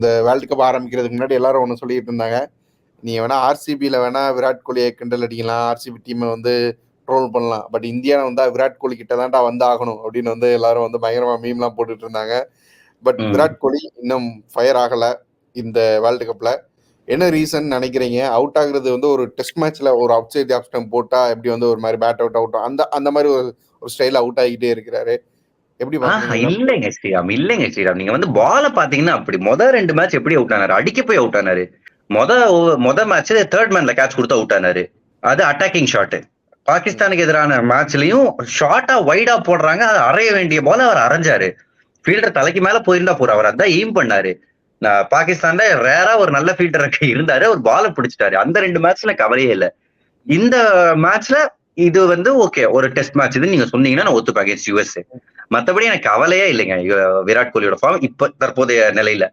இந்த world cup ஆரம்பிக்கிறதுக்கு முன்னாடி எல்லாரும் ஒன்று சொல்லிட்டு இருந்தாங்க, நீ வேணா ஆர்சிபியில் வேணா விராட் கோலியை கிண்டல் அடிக்கலாம், ஆர்சிபி டீமை வந்து ட்ரோல் பண்ணலாம், பட் இந்தியா வந்தா விராட் கோலி கிட்ட தான்டா வந்து ஆகணும் அப்படின்னு வந்து எல்லாரும் வந்து பயங்கரமா மீம்லாம் போட்டுட்டு இருந்தாங்க. பட் விராட் கோலி இன்னும் ஃபயர் ஆகல இந்த வேர்ல்டு கப்ல. என்ன ரீசன் நினைக்கிறீங்க? அவுட் ஆகுறது வந்து ஒரு டெஸ்ட் மேட்ச்ல ஒரு அவுட் சைட் ஆஃப் ஸ்டம்ப் போட்டா எப்படி வந்து ஒரு மாதிரி பேட் அவுட் அந்த மாதிரி ஒரு ஸ்டைல் அவுட் ஆகிட்டே இருக்கிறாரு. எப்படி இல்லைங்க ஸ்ரீராம், நீங்க வந்து பால பாத்தீங்கன்னா அப்படி மொதல் 2 மேட்ச் எப்படி அவுட் ஆனாரு, அடிக்க போய் அவுட் ஆனாரு. மொத மேட்ச் தேர்ட் மேன்ல கேட்ச் கொடுத்து அவுட் ஆனாரு. அது அட்டாக்கிங் ஷாட். பாகிஸ்தானுக்கு எதிரான மேட்ச்லயும் ஷார்ட்டா வைடா போடுறாங்க, அது அறைய வேண்டிய போல அவர் அரைஞ்சாரு. ஃபீல்டர் தலைக்கு மேல போயிருந்தா போற, அவர் அதான் எய்ம் பண்ணாரு. பாகிஸ்தான்ல ரேரா ஒரு நல்ல ஃபீல்டர் இருந்தாரு, அவர் பால பிடிச்சிட்டாரு. அந்த 2 மேட்ச்ல கவலையே இல்ல. இந்த மேட்ச்ல இது வந்து ஓகே, ஒரு டெஸ்ட் மேட்ச் இது நீங்க சொன்னீங்கன்னா நான் ஒத்துப்பேன் அகைன்ஸ்ட் யுஎஸ்ஏ. மத்தபடி எனக்கு கவலையே இல்லைங்க விராட் கோலியோட ஃபார்ம் இப்ப தற்போதைய நிலையில.